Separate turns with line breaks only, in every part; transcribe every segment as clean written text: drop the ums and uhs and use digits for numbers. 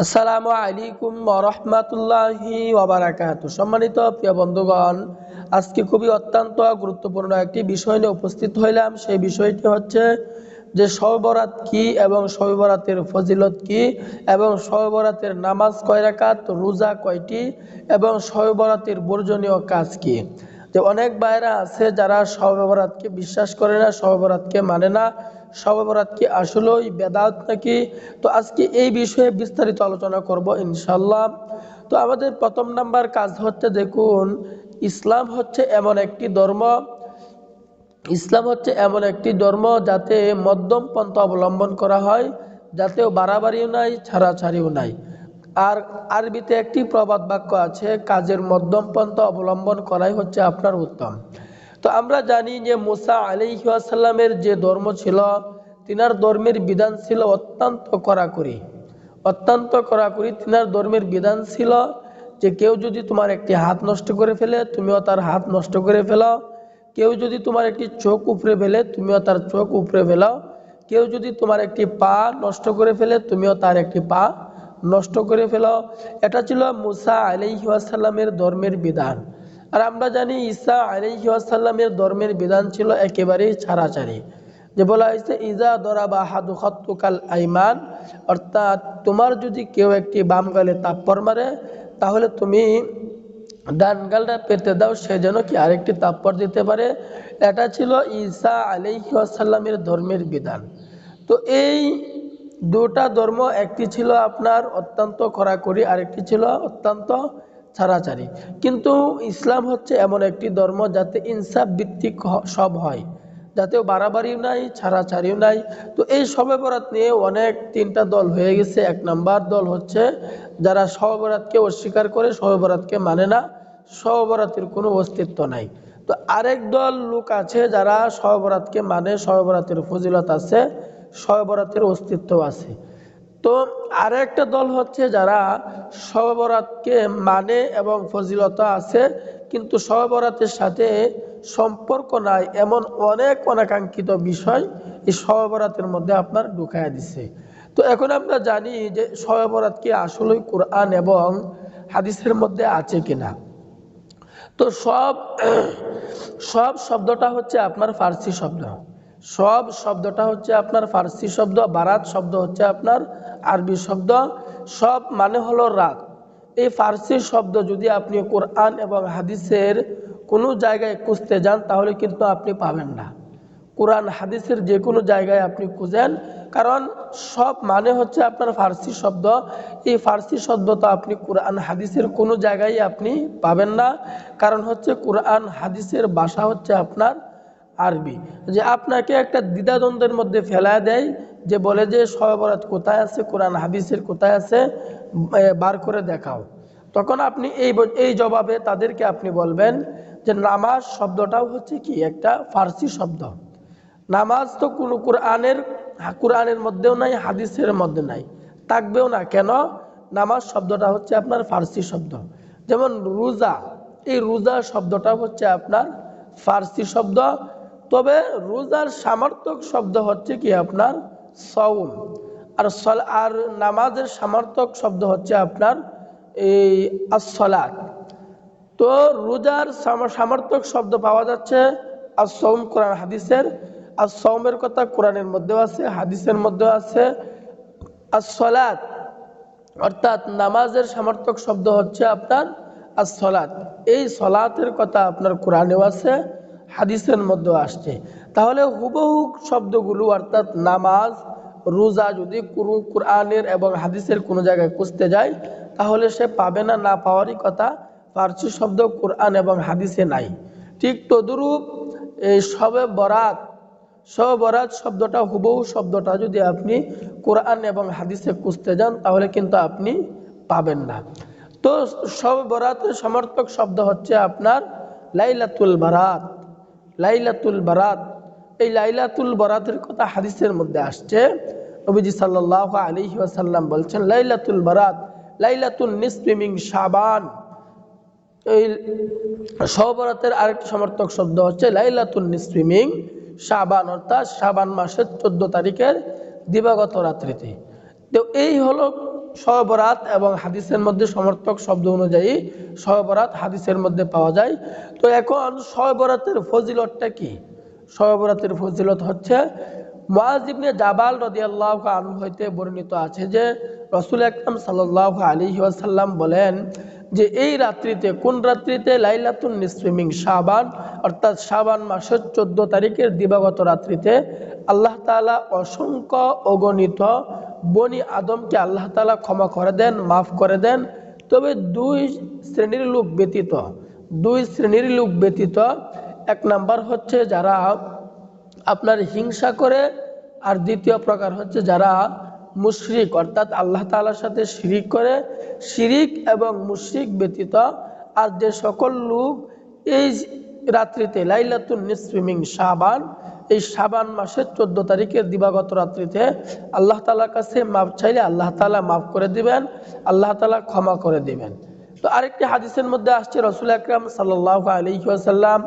আসসালামু আলাইকুম ওয়া রাহমাতুল্লাহি ওয়া বারাকাতুহু। সম্মানিত প্রিয় বন্ধুগণ, আজকে খুবই অত্যন্ত গুরুত্বপূর্ণ একটি বিষয় নিয়ে উপস্থিত হইলাম। সেই বিষয়টি হচ্ছে যে শবে বরাত কি এবং শবে বরাতের ফজিলত কি এবং শবে বরাতের নামাজ কয় রাকাত, রোজা কয়টি এবং শবে বরাতের বর্জনীয় কাজ কি। যে অনেক ভাইরা আছে যারা শবে বরাতকে বিশ্বাস করে না, শবে বরাতকে মানে না, শবে বরাত কি আসলেই বেদাত নাকি। তো আজকে এই বিষয়ে বিস্তারিত আলোচনা করব ইনশাল্লাহ। তো আমাদের প্রথম নাম্বার কাজ হচ্ছে, দেখুন, ইসলাম হচ্ছে এমন একটি ধর্ম, যাতে মধ্যম পন্থা অবলম্বন করা হয়, যাতেও বাড়াবাড়িও নাই, ছাড়াছাড়িও নাই। আর আরবিতে একটি প্রবাদ বাক্য আছে, কাজের মধ্যম পন্থা অবলম্বন করাই হচ্ছে আপনার উত্তম। তো আমরা জানি যে মুসা আলাইহিস সালামের যে ধর্ম ছিল, তিনার ধর্মের বিধান ছিল অত্যন্ত কড়াকড়ি। তিনার ধর্মের বিধান ছিল যে কেউ যদি তোমার একটি হাত নষ্ট করে ফেলে, তুমিও তার হাত নষ্ট করে ফেলাও। কেউ যদি তোমার একটি চোখ উপড়ে ফেলে, তুমিও তার চোখ উপড়ে ফেলাও। কেউ যদি তোমার একটি পা নষ্ট করে ফেলে, তুমিও তার একটি পা নষ্ট করে ফেলাও। এটা ছিল মুসা আলাইহিস সালামের ধর্মের বিধান। আর আমরা জানি ঈসা আলাইহিস সালামের ধর্মের বিধান ছিল একেবারেই ছাড়াছাড়ি। যে বলা হয়েছে ইজা দরাবা হাদু খাত্তুকাল আইমান, অর্থাৎ তোমার যদি কেউ একটি বাম গালে তাপ্পর মারে, তাহলে তুমি ডান গালটা পেতে দাও, সে যেন কি আরেকটি তাপ্পর দিতে পারে। এটা ছিল ঈসা আলাইহিস সালামের ধর্মের বিধান। তো এই দুটা ধর্ম, একটি ছিল আপনার অত্যন্ত কড়াকড়ি, আরেকটি ছিল অত্যন্ত ছাড়াছাড়ি। কিন্তু ইসলাম হচ্ছে এমন একটি ধর্ম যাতে ইনসাফ ভিত্তিক সব হয়, যাতেও বাড়াবাড়িও নাই, ছাড়াছাড়িও নাই। তো এই শবে বরাত নিয়ে অনেক তিনটা দল হয়ে গেছে। এক নাম্বার দল হচ্ছে যারা শবে বরাতকে অস্বীকার করে, শবে বরাতকে মানে না, শবে বরাতের কোনো অস্তিত্ব নাই। তো আরেক দল লোক আছে যারা শবে বরাতকে মানে, শবে বরাতের ফজিলত আছে, শবে বরাতের অস্তিত্ব আছে। তো আরেকটা দল হচ্ছে যারা শবে বরাতকে মানে এবং ফজিলত আছে, কিন্তু শবে বরাতের সাথে সম্পর্ক নাই, এমন অনেক অনাকাঙ্ক্ষিত বিষয় এই শবে বরাতের মধ্যে আপনার ঢুকাইয়া দিছে। তো এখন আমরা জানি যে শবে বরাত কি আসলেই কোরআন এবং হাদিসের মধ্যে আছে কিনা। তো সব সব শব্দটা হচ্ছে আপনার ফার্সি শব্দ, সব শব্দটা হচ্ছে আপনার ফার্সি শব্দ, বারাত শব্দ হচ্ছে আপনার আরবি শব্দ। সব মানে হলো রাত। এই ফার্সি শব্দ যদি আপনি কোরআন এবং হাদিসের কোনো জায়গায় খুঁজতে যান, তাহলে কিন্তু আপনি পাবেন না। কোরআন হাদিসের যে কোনো জায়গায় আপনি খুঁজেন, কারণ সব মানে হচ্ছে আপনার ফার্সি শব্দ। এই ফার্সি শব্দ তো আপনি কোরআন হাদিসের কোনো জায়গায় আপনি পাবেন না, কারণ হচ্ছে কোরআন হাদিসের ভাষা হচ্ছে আপনার আরবি। যে আপনাকে একটা দ্বিধাদ্বন্দ্বের মধ্যে ফেলা দেয়, যে বলে যে শবে বরাত কোথায় আছে, কোরআন হাদিসের কোথায় আছে, বার করে দেখাও। তখন আপনি এই জবাবে তাদেরকে আপনি বলবেন যে নামাজ শব্দটাও হচ্ছে কি একটা ফার্সি শব্দ। নামাজ তো কোনো কোরআনের মধ্যেও নাই, হাদিসের মধ্যে নাই, থাকবেও না। কেন? নামাজ শব্দটা হচ্ছে আপনার ফার্সি শব্দ। যেমন রোজা, এই রোজা শব্দটা হচ্ছে আপনার ফার্সি শব্দ। তবে রোজার সামর্থক শব্দ হচ্ছে কি আপনার সাওম। আর নামাজের সামর্থক শব্দ হচ্ছে আপনার এই আসসালাত। তো রোজার সামর্থক শব্দ পাওয়া যাচ্ছে as-সাওম কোরআন হাদিসের। as-সাওমের কথা কোরআনের মধ্যেও আছে, হাদিসের মধ্যেও আছে। as-সালাত অর্থাৎ নামাজের সামর্থক শব্দ হচ্ছে আপনার as-সালাত। এই সালাতের কথা আপনার কোরআনেও আছে, হাদিসের মধ্যেও আসছে। তাহলে হুবহু শব্দগুলো অর্থাৎ নামাজ, রোজা যদি কোরআনের এবং হাদিসের কোনো জায়গায় খুঁজতে যায়, তাহলে সে পাবে না, না পাওয়ারই কথা। ফার্সি শব্দ কোরআন এবং হাদিসে নাই। ঠিক তদ্রূপ এই শবে বরাত শব্দটা, হুবহু শব্দটা যদি আপনি কোরআন এবং হাদিসে খুঁজতে যান, তাহলে কিন্তু আপনি পাবেন না। তো শবে বরাতের সমর্থক শব্দ হচ্ছে আপনার লাইলাতুল বারাত। লাইলাতুল বারাত, এই লাইলাতুল বারাতের কথা হাদিসের মধ্যে আসছে। নবীজি সাল্লাল্লাহু আলাইহি ওয়াসাল্লাম বলছেন লাইলাতুল বারাত লাইলাতুন নিসফি মিন শাবান। এই শবে বরাতের আরেকটি সমর্থক শব্দ হচ্ছে লাইলাতুন নিসফি মিন শাবান, অর্থাৎ শাবান মাসের 14 তারিখের দিবাগত রাত্রিতে। তো এই হলো শবে বরাত এবং হাদিসের মধ্যে সমর্থক শব্দ অনুযায়ী শবে বরাত হাদিসের মধ্যে পাওয়া যায়। তো এখন শবে বরাতের ফজিলতটা কি? শবে বরাতের ফজিলত হচ্ছে মুআজ ইবনে জাবাল রাদিয়াল্লাহু আনহু হইতে বর্ণিত আছে যে রাসূল আকরাম সাল্লাল্লাহু আলাইহি ওয়াসাল্লাম বলেন যে এই রাত্রিতে, কোন রাত্রিতে? লাইলাতুন নিসফি মিন শাবান, অর্থাৎ শাবান মাসের 14 তারিখের দিবাগত রাত্রিতে আল্লাহ তাআলা অসংখ্য অগণিত বনি আদমকে আল্লাহ তাআলা ক্ষমা করে দেন, মাফ করে দেন। তবে দুই শ্রেণীর লোক ব্যতীত। এক নাম্বার হচ্ছে যারা আপনার হিংসা করে, আর দ্বিতীয় প্রকার হচ্ছে যারা মুশরিক, অর্থাৎ আল্লাহ তাআলার সাথে শিরিক করে। শিরিক এবং মুশরিক ব্যতীত আর যে সকল লোক এই রাত্রিতে লাইলাতুন নিসফি মিন শাবান, এই শাবান মাসের 14 তারিখের দিবাগত রাত্রিতে আল্লাহ তাআলার কাছে মাফ চাইলে আল্লাহ তাআলা মাফ করে দিবেন, আল্লাহ তাআলা ক্ষমা করে দিবেন। তো আরেকটি হাদিসের মধ্যে আসছে রাসূল আকরাম সাল্লাল্লাহু আলাইহি ওয়াসাল্লাম,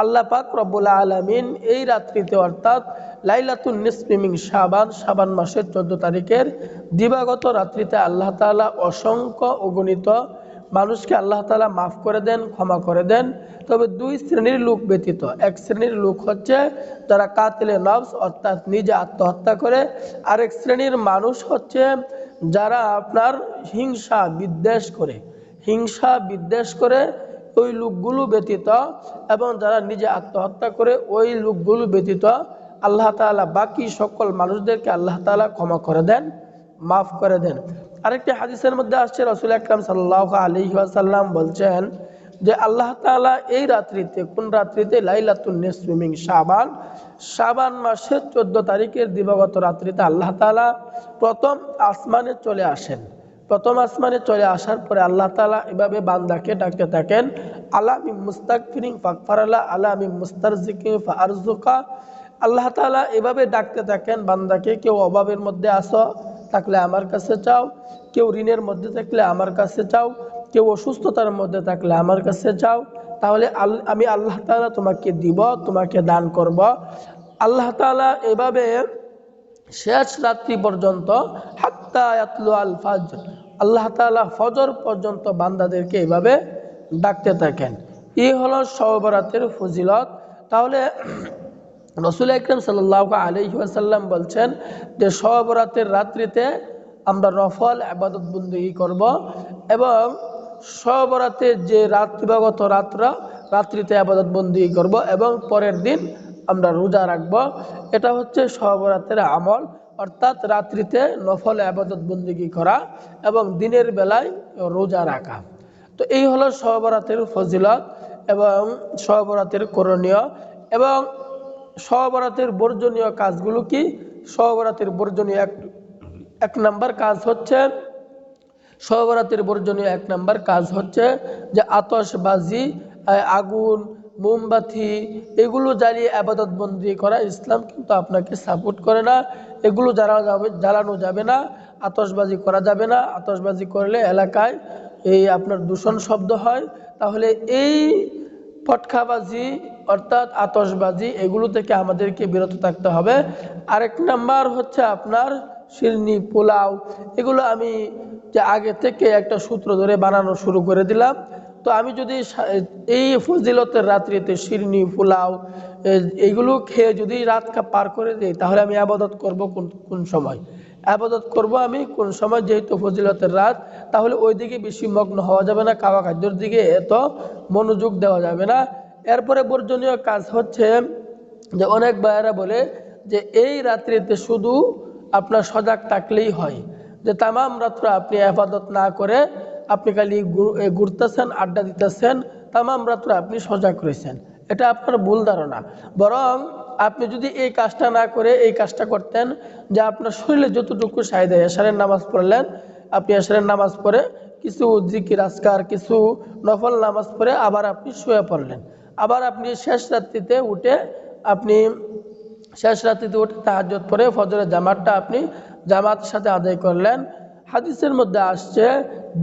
আল্লাহ পাক রব্বুল আলামিন এই রাত্রিতে অর্থাৎ লাইলাতুন নিসফি মিন শাবান, শাবান মাসের 14 তারিখের দিবাগত রাত্রিতে আল্লাহ তাআলা অসংখ্য অগণিত মানুষকে আল্লাহ তাআলা মাফ করে দেন, ক্ষমা করে দেন। তবে দুই শ্রেণীর লোক ব্যতীত। এক শ্রেণীর লোক হচ্ছে যারা কাতিলে নফস, অর্থাৎ নিজে আত্মহত্যা করে। আরেক শ্রেণীর মানুষ হচ্ছে যারা আপনার হিংসা বিদ্বেষ করে, ওই লোকগুলো ব্যতীত, এবং যারা নিজে আত্মহত্যা করে ওই লোকগুলো ব্যতীত আল্লাহ তাআলা বাকি সকল মানুষদেরকে আল্লাহ তাআলা ক্ষমা করে দেন, মাফ করে দেন। আরেকটি হাদিসের মধ্যে আসছে রাসূল আকরাম সাল্লাল্লাহু আলাইহি ওয়াসাল্লাম বলছেন যে আল্লাহ তাআলা এই রাত্রিতে, কোন রাত্রিতে? লাইলাতুন নিসফি মিন শাবান, শাবান মাসের 14 তারিখের দিবাগত রাত্রিতে আল্লাহ তাআলা প্রথম আসমানে চলে আসেন। প্রথম আসমানে চলে আসার পরে আল্লাহ তাআলা এভাবে বান্দাকে ডাকতে থাকেন, আলা মিন মুস্তাগফিরিন ফাগফারালা, আলা মিন মুস্তারজিকিন ফাআরজুকা। আল্লাহ তাআলা এভাবে ডাকতে থাকেন বান্দাকে, কেউ অভাবের মধ্যে আসো থাকলে আমার কাছে চাও, কেউ ঋণের মধ্যে থাকলে আমার কাছে চাও, কেউ অসুস্থতার মধ্যে থাকলে আমার কাছে চাও, তাহলে আমি আল্লাহ তাআলা তোমাকে দিব, তোমাকে দান করব। আল্লাহ তাআলা এভাবে শেষ রাত্রি পর্যন্ত, হাত্তা ইয়াতলু আল ফাজর, আল্লাহ তাআলা ফজর পর্যন্ত বান্দাদেরকে এভাবে ডাকতে থাকেন। এই হলো শবে বরাতের ফজিলত। তাহলে রাসূল আকরাম সাল্লাল্লাহু আলাইহি ওয়াসাল্লাম বলছেন যে শবে বরাতের রাত্রিতে আমরা নফল ইবাদত বন্দেগী করব, এবং শবে বরাতের যে দিবাগত রাত্রিতে ইবাদত বন্দেগী করব, এবং পরের দিন আমরা রোজা রাখব। এটা হচ্ছে শবে বরাতের আমল, অর্থাৎ রাত্রিতে নফল ইবাদত বন্দেগী করা এবং দিনের বেলায় রোজা রাখা। তো এই হলো শবে বরাতের ফজিলত এবং শবে বরাতের করণীয়। এবং শবে বরাতের বর্জনীয় কাজগুলো কি? শবে বরাতের বর্জনীয় এক নাম্বার কাজ হচ্ছে, শবে বরাতের বর্জনীয় এক নাম্বার কাজ হচ্ছে যে আতশবাজি, আগুন, মোমবাতি এগুলো জ্বালিয়ে ইবাদত বন্দেগী করা। ইসলাম কিন্তু আপনাকে সাপোর্ট করে না, এগুলো জ্বালানো যাবে না, আতশবাজি করা যাবে না। আতশবাজি করলে এলাকায় এই আপনার দূষণ শব্দ হয়। তাহলে এই পটকাবাজি অর্থাৎ আতশবাজি এগুলো থেকে আমাদেরকে বিরত থাকতে হবে। আরেক নাম্বার হচ্ছে আপনার শিরনি, পোলাও, এগুলো আমি যে আগে থেকে একটা সূত্র ধরে বানানো শুরু করে দিলাম। তো আমি যদি এই ফজিলতের রাত্রিতে শিরনি, পোলাও এইগুলো খেয়ে যদি রাত পার করে দিই, তাহলে আমি ইবাদত করব কোন সময়? ইবাদত করব আমি কোন সময়? যেহেতু ফজিলতের রাত, তাহলে ওই দিকে বেশি মগ্ন হওয়া যাবে না, খাওয়া খাদ্যের দিকে এত মনোযোগ দেওয়া যাবে না। এরপরে বর্জনীয় কাজ হচ্ছে যে অনেক ভাইয়েরা বলে যে এই রাত্রিতে শুধু আপনার সজাগ থাকলেই হয়, যে তামাম রাত্র আপনি ইবাদত না করে আপনি খালি ঘুরতেছেন, আড্ডা দিতেছেন, তামাম রাত্র আপনি সজাগ রয়েছেন। এটা আপনার ভুল ধারণা। বরং আপনি যদি এই কাজটা না করে এই কাজটা করতেন যে আপনার শরীরে যতটুকু চাহিদা, এশারের নামাজ পড়লেন, আপনি এশারের নামাজ পড়ে কিছু জিকির আজকার, কিছু নফল নামাজ পড়ে আবার আপনি শুয়ে পড়লেন, আবার আপনি শেষ রাত্রিতে উঠে তাহাজ্জুদ পড়ে ফজরের জামাতটা আপনি জামাতের সাথে আদায় করলেন। হাদিসের মধ্যে আসছে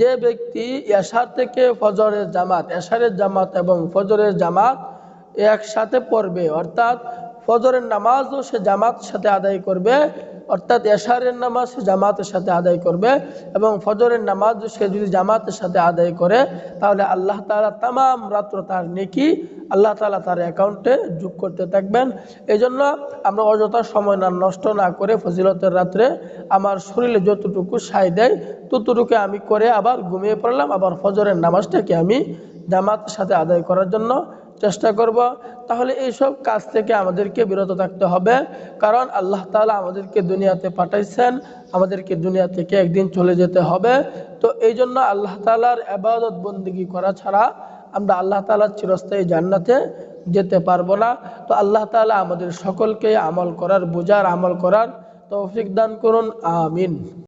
যে ব্যক্তি এশার থেকে ফজরের জামাত, এশারের জামাত এবং ফজরের জামাত একসাথে পড়বে, অর্থাৎ ফজরের নামাজও সে জামাত সাথে আদায় করবে, অর্থাৎ এশারের নামাজ সে জামাতের সাথে আদায় করবে এবং ফজরের নামাজ সে যদি জামাতের সাথে আদায় করে তাহলে আল্লাহ তাআলা তামাম রাত্র তার নেকি আল্লাহ তাআলা তার অ্যাকাউন্টে যোগ করতে থাকবেন। এই জন্য আমরা অযথা সময় নষ্ট না করে ফজিলতের রাত্রে আমার শরীরে যতটুকু সায় দেয় ততটুকু আমি করে আবার ঘুমিয়ে পড়লাম, আবার ফজরের নামাজটাকে আমি জামাতের সাথে আদায় করার জন্য চেষ্টা করব। তাহলে এইসব কাজ থেকে আমাদেরকে বিরত থাকতে হবে, কারণ আল্লাহ তাআলা আমাদেরকে দুনিয়াতে পাঠাইছেন, আমাদেরকে দুনিয়া থেকে একদিন চলে যেতে হবে। তো এই জন্য আল্লাহ তাআলার ইবাদত বন্দেগী করা ছাড়া আমরা আল্লাহ তাআলার চিরস্থায়ী জান্নাতে যেতে পারবো না। তো আল্লাহ তাআলা আমাদের সকলকে আমল করার, বোঝার, আমল করার তৌফিক দান করুন। আমিন।